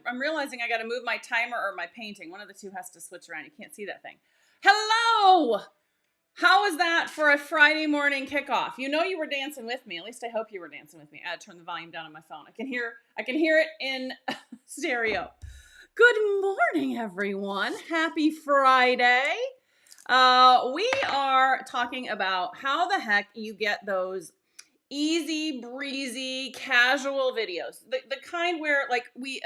I'm realizing I got to move my timer or my painting. One of the two has to switch around. You can't see that thing. Hello. How is that for a Friday morning kickoff? You know you were dancing with me. At least I hope you were dancing with me. I had to turn the volume down on my phone. I can hear it in stereo. Good morning, everyone. Happy Friday. We are talking about how the heck you get those easy breezy casual videos, the kind where like we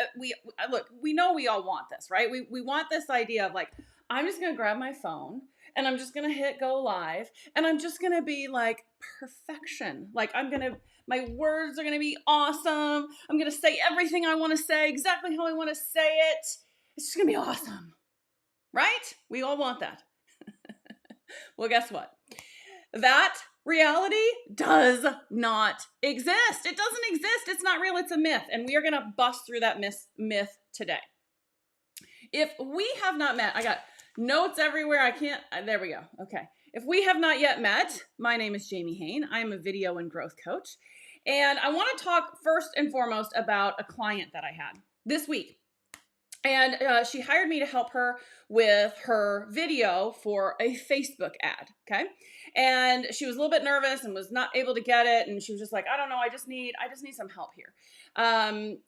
look, we know we all want this, right? We want this idea of like, I'm just gonna grab my phone and I'm just gonna hit go live and I'm just gonna be like perfection. Like my words are gonna be awesome. I'm gonna say everything I want to say exactly how I want to say it. It's just gonna be awesome, right? We all want that. Well, guess what? That reality does not exist. It doesn't exist. It's not real. It's a myth. And we are going to bust through that myth today. If we have not met, I got notes everywhere. There we go. Okay. If we have not yet met, my name is Jamie Hain. I am a video and growth coach. And I want to talk first and foremost about a client that I had this week. And she hired me to help her with her video for a Facebook ad, okay? And she was a little bit nervous and was not able to get it. And she was just like, I don't know, I just need some help here.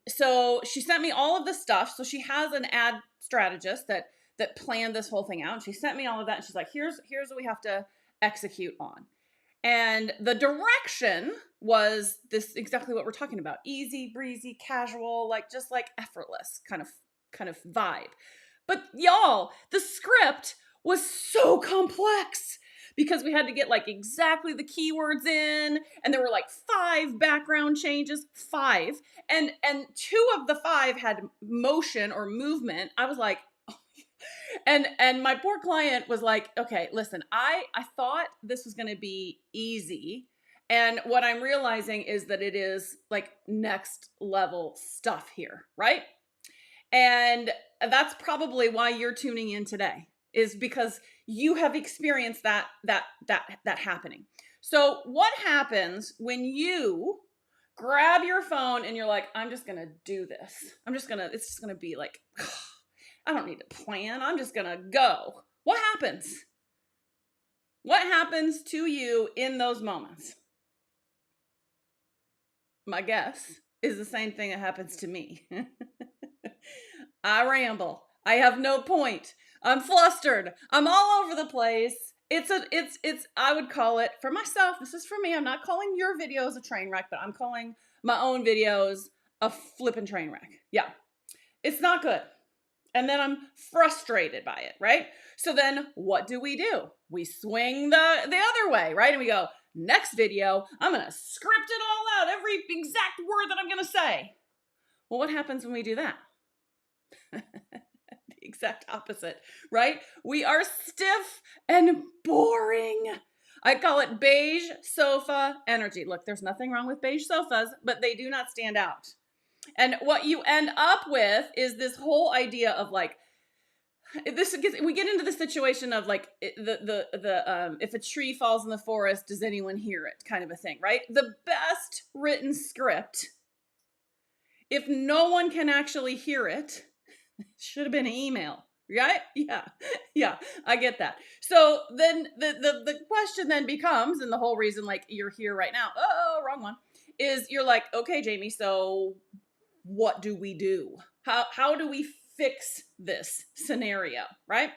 So she sent me all of the stuff. So she has an ad strategist that planned this whole thing out. And she sent me all of that. And she's like, here's what we have to execute on. And the direction was this exactly what we're talking about. Easy, breezy, casual, like just like effortless kind of vibe. But y'all, the script was so complex because we had to get like exactly the keywords in, and there were like 5 background changes, 5, and 2 of the 5 had motion or movement. I was like, oh. And my poor client was like, okay, listen, I thought this was going to be easy. And what I'm realizing is that it is like next level stuff here, right? And that's probably why you're tuning in today, is because you have experienced that happening. So what happens when you grab your phone and you're like, I'm just going to do this. It's just going to be like, I don't need to plan. I'm just going to go. What happens? What happens to you in those moments? My guess is the same thing that happens to me. I ramble. I have no point. I'm flustered. I'm all over the place. I would call it, for myself, this is for me, I'm not calling your videos a train wreck, but I'm calling my own videos a flippin' train wreck. Yeah. It's not good. And then I'm frustrated by it, right? So then what do? We swing the other way, right? And we go, next video, I'm going to script it all out, every exact word that I'm going to say. Well, what happens when we do that? The exact opposite, right? We are stiff and boring. I call it beige sofa energy. Look, there's nothing wrong with beige sofas, but they do not stand out. And what you end up with is this whole idea of like, we get into the situation of like if a tree falls in the forest, does anyone hear it kind of a thing, right? The best written script, if no one can actually hear it, should have been an email, right? Yeah, I get that. So then the question then becomes, and the whole reason like you're here right now, wrong one, is you're like, okay, Jamie, so what do we do? How do we fix this scenario, right?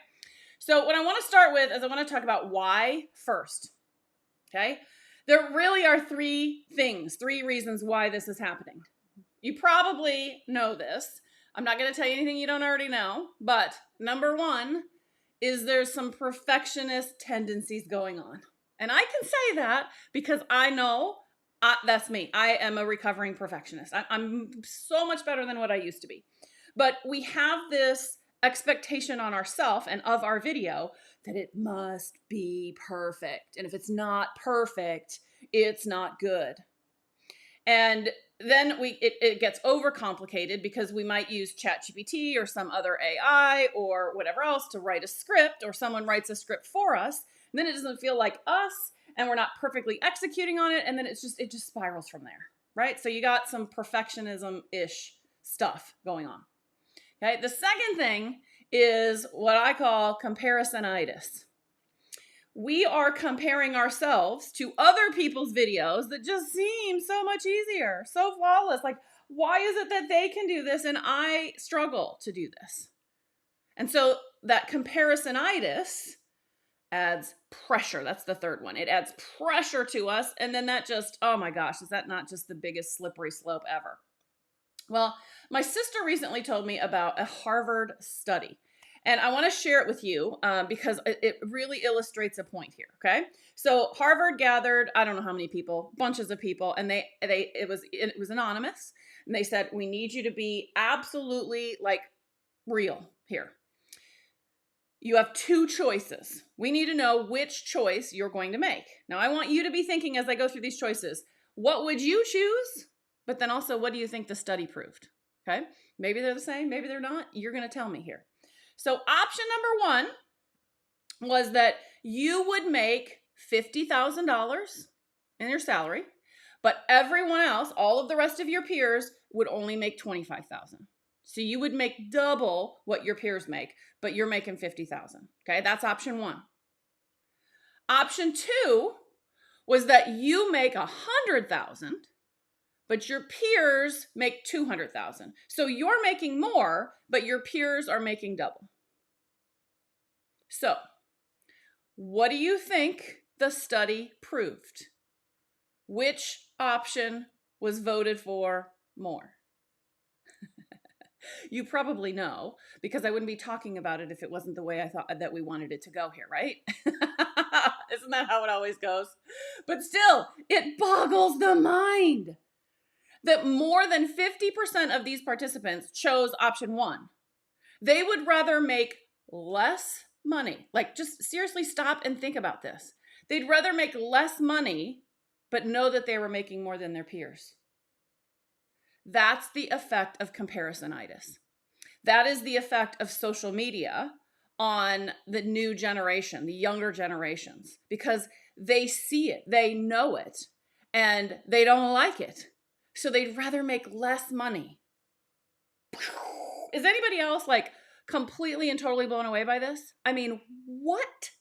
So what I want to start with is I want to talk about why first, okay? There really are 3 reasons why this is happening. You probably know this. I'm not going to tell you anything you don't already know, but number 1 is there's some perfectionist tendencies going on. And I can say that because I know that's me. I am a recovering perfectionist. I'm so much better than what I used to be. But we have this expectation on ourselves and of our video that it must be perfect. And if it's not perfect, it's not good. And then it gets overcomplicated because we might use ChatGPT or some other AI or whatever else to write a script, or someone writes a script for us. And then it doesn't feel like us and we're not perfectly executing on it. And then it just spirals from there, right? So you got some perfectionism-ish stuff going on. Okay. The second thing is what I call comparisonitis. We are comparing ourselves to other people's videos that just seem so much easier, so flawless. Like, why is it that they can do this and I struggle to do this? And so that comparisonitis adds pressure. That's the third one. It adds pressure to us. And then that just, oh my gosh, is that not just the biggest slippery slope ever? Well, my sister recently told me about a Harvard study. And I want to share it with you because it really illustrates a point here. Okay, so Harvard gathered, I don't know how many people, bunches of people, and it was anonymous, and they said, we need you to be absolutely like real here. You have two choices. We need to know which choice you're going to make. Now, I want you to be thinking as I go through these choices, what would you choose? But then also, what do you think the study proved? Okay, maybe they're the same, maybe they're not. You're going to tell me here. So option number one was that you would make $50,000 in your salary, but everyone else, all of the rest of your peers, would only make $25,000. So you would make double what your peers make, but you're making $50,000. Okay, that's option one. Option two was that you make $100,000, but your peers make $200,000. So you're making more, but your peers are making double. So, what do you think the study proved? Which option was voted for more? You probably know, because I wouldn't be talking about it if it wasn't the way I thought that we wanted it to go here, right? Isn't that how it always goes? But still, it boggles the mind that more than 50% of these participants chose option one. They would rather make less money. Like, just seriously stop and think about this. They'd rather make less money, but know that they were making more than their peers. That's the effect of comparisonitis. That is the effect of social media on the new generation, the younger generations, because they see it, they know it, and they don't like it. So they'd rather make less money. Is anybody else like completely and totally blown away by this? I mean, what?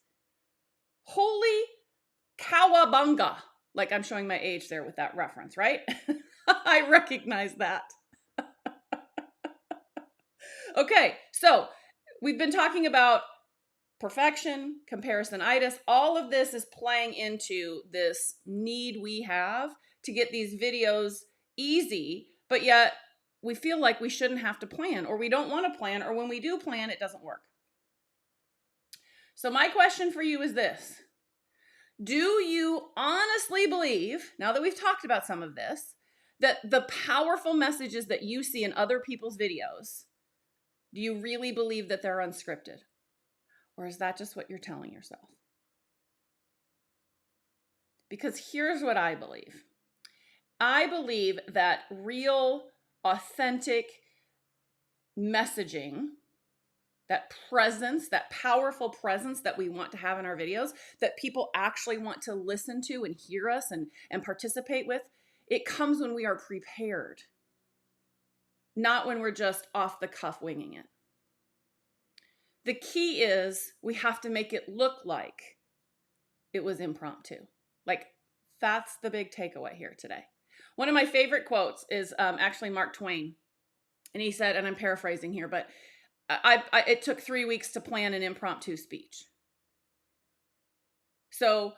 Holy cowabunga. Like, I'm showing my age there with that reference, right? I recognize that. Okay, so we've been talking about perfection, comparisonitis. All of this is playing into this need we have to get these videos easy, but yet we feel like we shouldn't have to plan, or we don't want to plan, or when we do plan, it doesn't work. So my question for you is this. Do you honestly believe, now that we've talked about some of this, that the powerful messages that you see in other people's videos, do you really believe that they're unscripted? Or is that just what you're telling yourself? Because here's what I believe. I believe that real, authentic messaging, that presence, that powerful presence that we want to have in our videos, that people actually want to listen to and hear us and participate with, it comes when we are prepared, not when we're just off the cuff winging it. The key is we have to make it look like it was impromptu. Like, that's the big takeaway here today. One of my favorite quotes is actually Mark Twain. And he said, and I'm paraphrasing here, but it took 3 weeks to plan an impromptu speech. So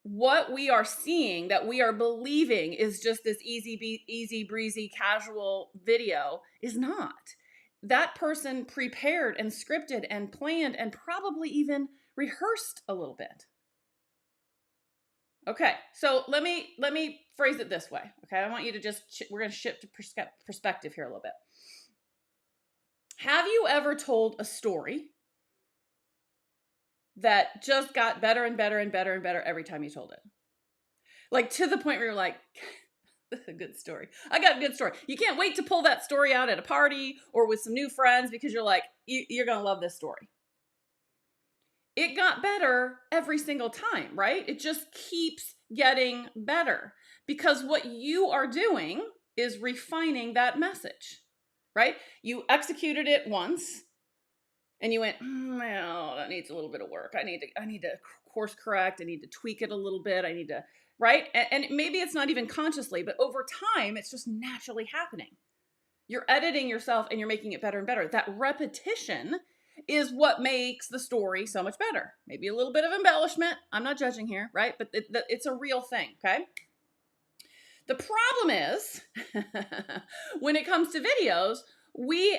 what we are seeing, that we are believing is just this easy breezy, casual video is not. That person prepared and scripted and planned and probably even rehearsed a little bit. Okay, so let me phrase it this way. Okay, I want you to we're going to shift to perspective here a little bit. Have you ever told a story that just got better and better and better and better every time you told it? Like, to the point where you're like, this is a good story. I got a good story. You can't wait to pull that story out at a party or with some new friends because you're like, you're going to love this story. It got better every single time, right? It just keeps getting better because what you are doing is refining that message. right? You executed it once and you went, well, that needs a little bit of work. I need to course correct. I need to tweak it a little bit. I need to, right? And maybe it's not even consciously, but over time, it's just naturally happening. You're editing yourself and you're making it better and better. That repetition is what makes the story so much better. Maybe a little bit of embellishment. I'm not judging here, right? But it's a real thing, okay? The problem is when it comes to videos, we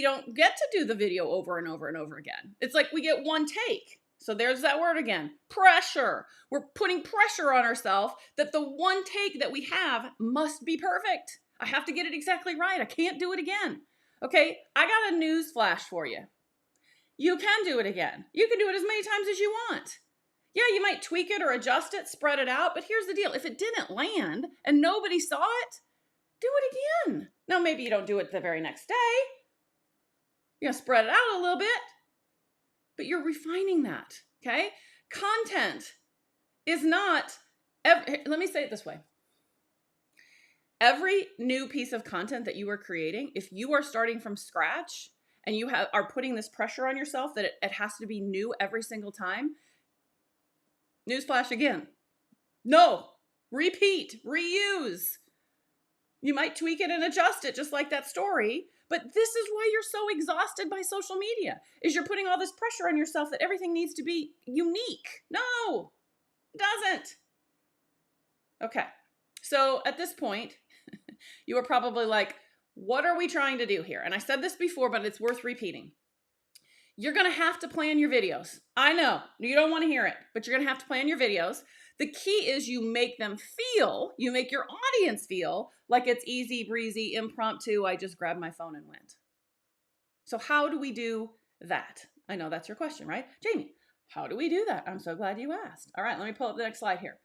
don't get to do the video over and over and over again. It's like we get one take. So there's that word again, pressure. We're putting pressure on ourselves that the one take that we have must be perfect. I have to get it exactly right. I can't do it again. Okay, I got a news flash for you. You can do it again. You can do it as many times as you want. Yeah, you might tweak it or adjust it, spread it out, but here's the deal. If it didn't land and nobody saw it, do it again. Now, maybe you don't do it the very next day. You're going to spread it out a little bit, but you're refining that, okay? Content is not, let me say it this way. Every new piece of content that you are creating, if you are starting from scratch and you are putting this pressure on yourself that it has to be new every single time, newsflash again. No, repeat, reuse. You might tweak it and adjust it just like that story, but this is why you're so exhausted by social media, is you're putting all this pressure on yourself that everything needs to be unique. No, it doesn't. Okay, so at this point, you are probably like, what are we trying to do here? And I said this before, but it's worth repeating. You're going to have to plan your videos. I know you don't want to hear it, but you're going to have to plan your videos. The key is you make them feel, you make your audience feel like it's easy, breezy, impromptu. I just grabbed my phone and went. So how do we do that? I know that's your question, right? Jamie, how do we do that? I'm so glad you asked. All right, let me pull up the next slide here.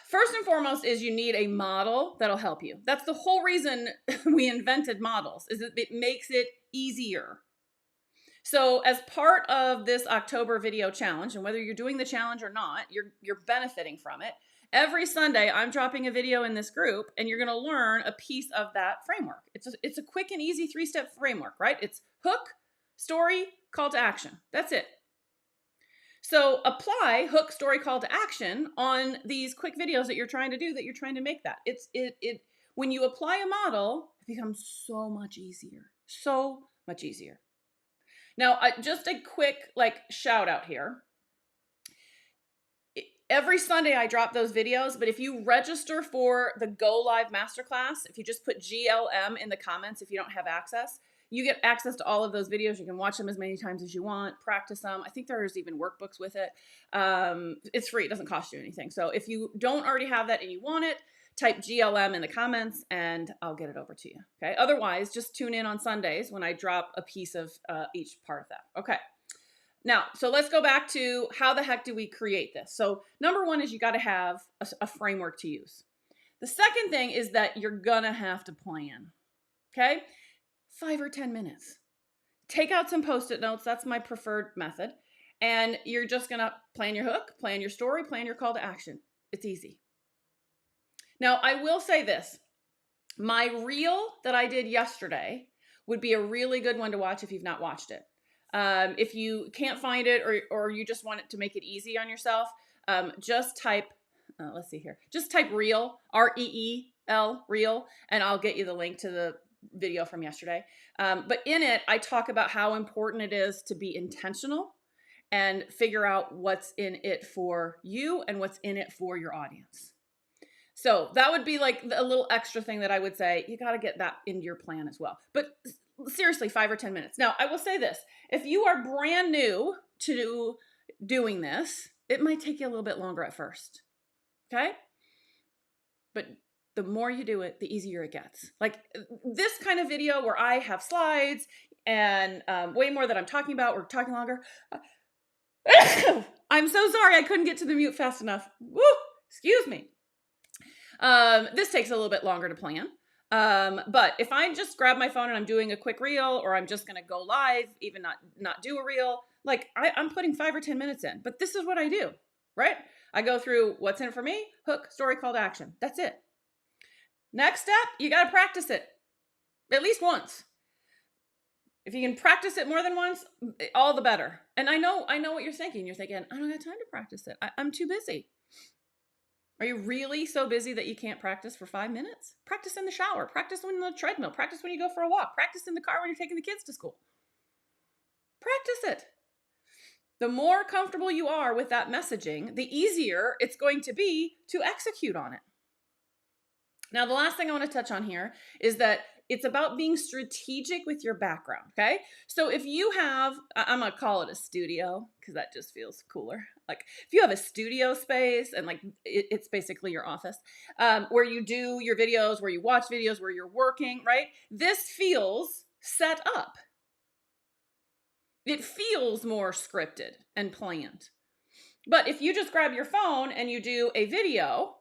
First and foremost is you need a model that'll help you. That's the whole reason we invented models, is that it makes it easier. So as part of this October video challenge, and whether you're doing the challenge or not, you're benefiting from it. Every Sunday, I'm dropping a video in this group, and you're going to learn a piece of that framework. It's a quick and easy 3-step framework, right? It's hook, story, call to action. That's it. So apply hook, story, call to action on these quick videos that you're trying to do, that you're trying to make that. When you apply a model, it becomes so much easier. So much easier. Now, just a quick shout out here. Every Sunday I drop those videos, but if you register for the Go Live Masterclass, if you just put GLM in the comments, if you don't have access, you get access to all of those videos. You can watch them as many times as you want, practice them. I think there's even workbooks with it. It's free. It doesn't cost you anything. So if you don't already have that and you want it, type GLM in the comments and I'll get it over to you. Okay. Otherwise, just tune in on Sundays when I drop a piece of each part of that. Okay. Now, so let's go back to how the heck do we create this? So number one is you got to have a framework to use. The second thing is that you're going to have to plan. Okay. 5 or 10 minutes. Take out some Post-it notes. That's my preferred method. And you're just going to plan your hook, plan your story, plan your call to action. It's easy. Now, I will say this. My reel that I did yesterday would be a really good one to watch if you've not watched it. If you can't find it or you just want it to make it easy on yourself, just type, let's see here, just type reel, R-E-E-L, reel, and I'll get you the link to the video from yesterday. But in it, I talk about how important it is to be intentional and figure out what's in it for you and what's in it for your audience. So that would be like a little extra thing that I would say, you got to get that into your plan as well. But seriously, 5 or 10 minutes. Now, I will say this. If you are brand new to doing this, it might take you a little bit longer at first. Okay? But the more you do it, the easier it gets. Like this kind of video where I have slides and way more that I'm talking about, we're talking longer. I'm so sorry I couldn't get to the mute fast enough. Woo! Excuse me. This takes a little bit longer to plan. But if I just grab my phone and I'm doing a quick reel, or I'm just going to go live, even not do a reel, like I'm putting 5 or 10 minutes in, but this is what I do, right? I go through what's in it for me, hook, story, call to action. That's it. Next step, you got to practice it. at least once. If you can practice it more than once, all the better. And I know what you're thinking. You're thinking, I don't have time to practice it. I'm too busy. Are you really so busy that you can't practice for 5 minutes? Practice in the shower. Practice on the treadmill. Practice when you go for a walk. Practice in the car when you're taking the kids to school. Practice it. The more comfortable you are with that messaging, the easier it's going to be to execute on it. Now, the last thing I want to touch on here is that it's about being strategic with your background, okay? So if you have, I'm going to call it a studio because that just feels cooler. Like if you have a studio space and like it's basically your office where you do your videos, where you watch videos, where you're working, right? This feels set up. It feels more scripted and planned. But if you just grab your phone and you do a video,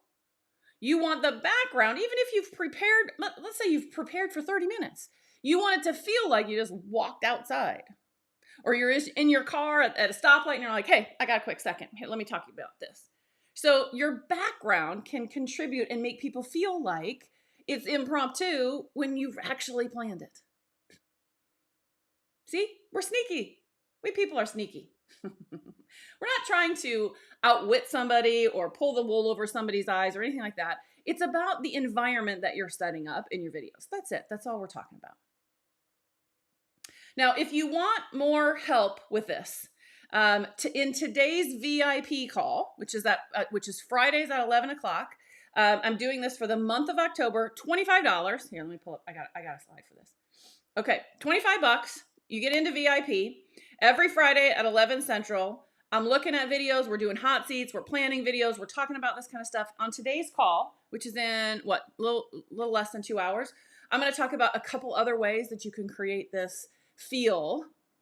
you want the background, even if you've prepared, let's say you've prepared for 30 minutes. You want it to feel like you just walked outside. Or you're in your car at a stoplight and you're like, hey, I got a quick second. Here, let me talk to you about this. So your background can contribute and make people feel like it's impromptu when you've actually planned it. See, we're sneaky. We people are sneaky. We're not trying to outwit somebody or pull the wool over somebody's eyes or anything like that. It's about the environment that you're setting up in your videos. That's it. That's all we're talking about. Now, if you want more help with this, in today's VIP call, which is Fridays at 11 o'clock, I'm doing this for the month of October, $25. Here, let me pull up. I got a slide for this. Okay, $25. You get into VIP every Friday at 11 Central. I'm looking at videos. We're doing hot seats. We're planning videos. We're talking about this kind of stuff. On today's call, which is in a little less than 2 hours, I'm going to talk about a couple other ways that you can create this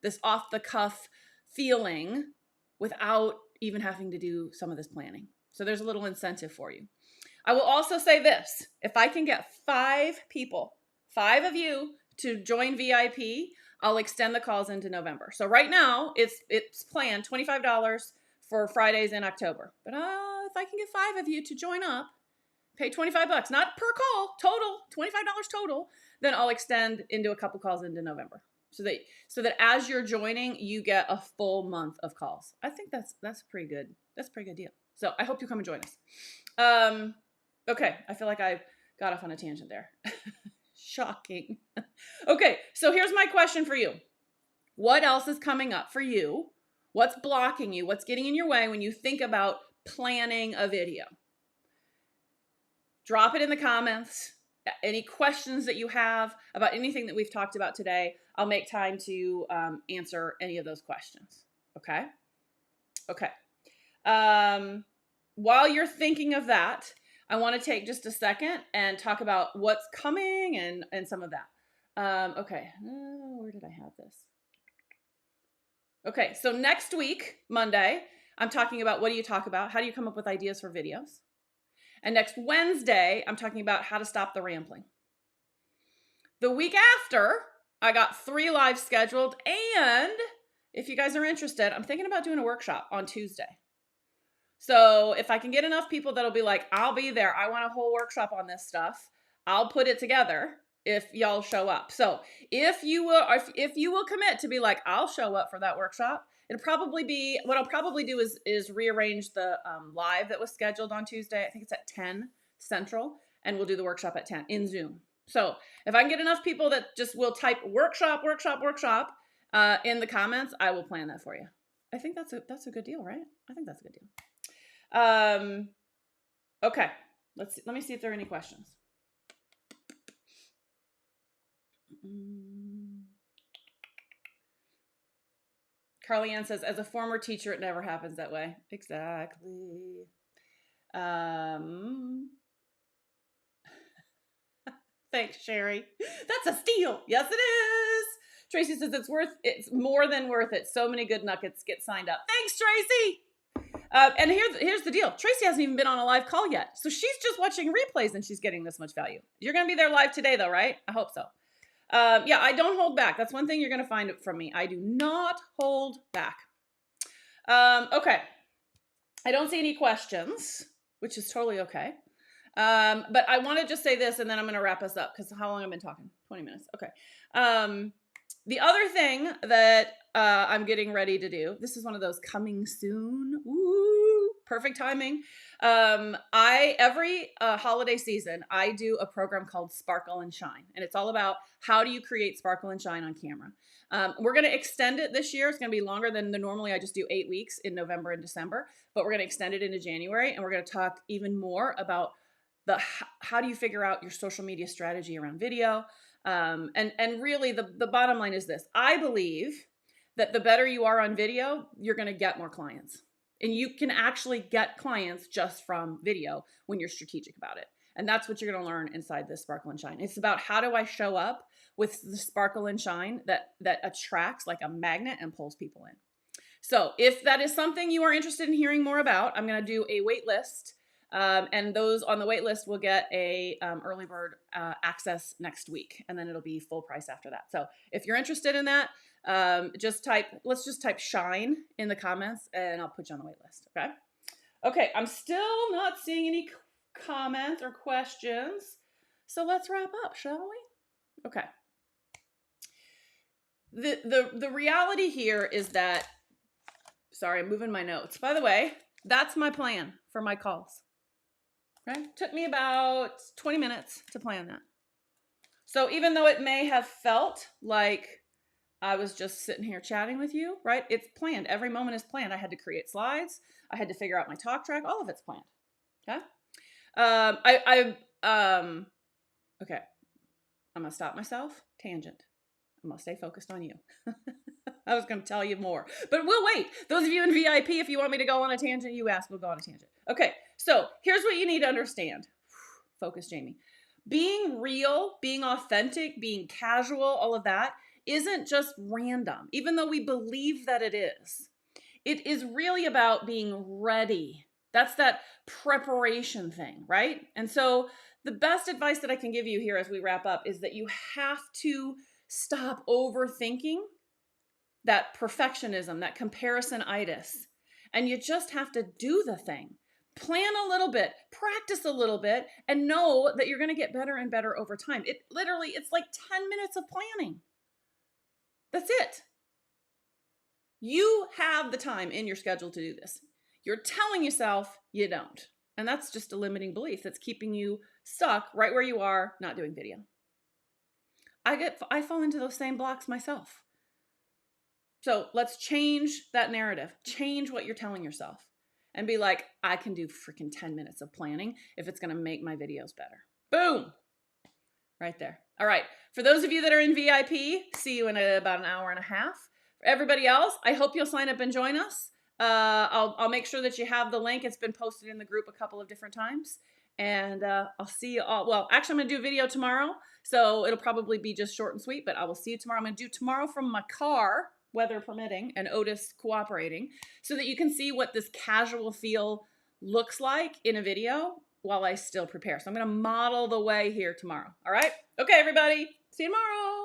this off the cuff feeling without even having to do some of this planning. So there's a little incentive for you. I will also say this. If I can get 5 people, 5 of you to join VIP, I'll extend the calls into November. So right now it's planned $25 for Fridays in October. But if I can get 5 of you to join up, pay $25, not per call, total, $25 total, then I'll extend into a couple calls into November. So that as you're joining, you get a full month of calls. I think that's pretty good. That's a pretty good deal. So I hope you come and join us. Okay, I feel like I got off on a tangent there. Shocking. Okay, so here's my question for you. What else is coming up for you? What's blocking you? What's getting in your way when you think about planning a video? Drop it in the comments. Any questions that you have about anything that we've talked about today, I'll make time to answer any of those questions. Okay? Okay. While you're thinking of that, I want to take just a second and talk about what's coming and some of that. Okay. Where did I have this? Okay. So next week, Monday, I'm talking about what do you talk about? How do you come up with ideas for videos? And next Wednesday, I'm talking about how to stop the rambling. The week after, I got 3 live scheduled. And if you guys are interested, I'm thinking about doing a workshop on Tuesday. So if I can get enough people that'll be like, I'll be there. I want a whole workshop on this stuff. I'll put it together if y'all show up. So if you will commit to be like, I'll show up for that workshop, it'll probably be, what I'll probably do is rearrange the live that was scheduled on Tuesday. I think it's at 10 Central, and we'll do the workshop at 10 in Zoom. So if I can get enough people that just will type workshop in the comments, I will plan that for you. I think that's a good deal, right? I think that's a good deal. Okay, let me see if there are any questions. Carly Ann says, as a former teacher, it never happens that way. Exactly. Thanks, Sherry. That's a steal. Yes, it is. Tracy says it's more than worth it. So many good nuggets get signed up. Thanks, Tracy. And here's the deal. Tracy hasn't even been on a live call yet. So she's just watching replays and she's getting this much value. You're going to be there live today though, right? I hope so. Yeah, I don't hold back. That's one thing you're going to find from me. I do not hold back. Okay. I don't see any questions, which is totally okay. But I want to just say this, and then I'm going to wrap us up because how long have I been talking? 20 minutes. Okay. The other thing that I'm getting ready to do, this is one of those coming soon. Ooh, perfect timing. Every holiday season, I do a program called Sparkle and Shine, and it's all about how do you create sparkle and shine on camera. We're going to extend it this year. It's going to be longer than normally I just do 8 weeks in November and December, but we're going to extend it into January, and we're going to talk even more about how do you figure out your social media strategy around video. And really the bottom line is this. I believe that the better you are on video, you're going to get more clients. And you can actually get clients just from video when you're strategic about it. And that's what you're going to learn inside this Sparkle and Shine. It's about how do I show up with the sparkle and shine that attracts like a magnet and pulls people in. So if that is something you are interested in hearing more about, I'm going to do a wait list. And those on the wait list will get a early bird access next week, and then it'll be full price after that. So if you're interested in that, let's just type shine in the comments, and I'll put you on the wait list. Okay, I'm still not seeing any comments or questions, so let's wrap up, shall we? Okay. The reality here is that, sorry, I'm moving my notes. By the way, that's my plan for my calls. Okay. Took me about 20 minutes to plan that. So even though it may have felt like I was just sitting here chatting with you, right? It's planned. Every moment is planned. I had to create slides. I had to figure out my talk track. All of it's planned. Okay. Okay. I'm going to stop myself. Tangent. I'm going to stay focused on you. I was going to tell you more, but we'll wait. Those of you in VIP, if you want me to go on a tangent, you ask, we'll go on a tangent. Okay. So here's what you need to understand. Focus, Jamie. Being real, being authentic, being casual, all of that isn't just random, even though we believe that it is. It is really about being ready. That's that preparation thing, right? And so the best advice that I can give you here as we wrap up is that you have to stop overthinking that perfectionism, that comparison-itis, and you just have to do the thing. Plan a little bit, practice a little bit, and know that you're going to get better and better over time. It's like 10 minutes of planning. That's it. You have the time in your schedule to do this. You're telling yourself you don't. And that's just a limiting belief that's keeping you stuck right where you are, not doing video. I fall into those same blocks myself. So let's change that narrative. Change what you're telling yourself. And be like, I can do freaking 10 minutes of planning if it's going to make my videos better. Boom. Right there. All right. For those of you that are in VIP, see you in about an hour and a half. For everybody else, I hope you'll sign up and join us. I'll make sure that you have the link. It's been posted in the group a couple of different times. And I'll see you all. Well, actually, I'm going to do a video tomorrow. So it'll probably be just short and sweet, but I will see you tomorrow. I'm going to do tomorrow from my car, weather permitting, and Otis cooperating, so that you can see what this casual feel looks like in a video while I still prepare. So I'm going to model the way here tomorrow. All right? Okay, everybody. See you tomorrow.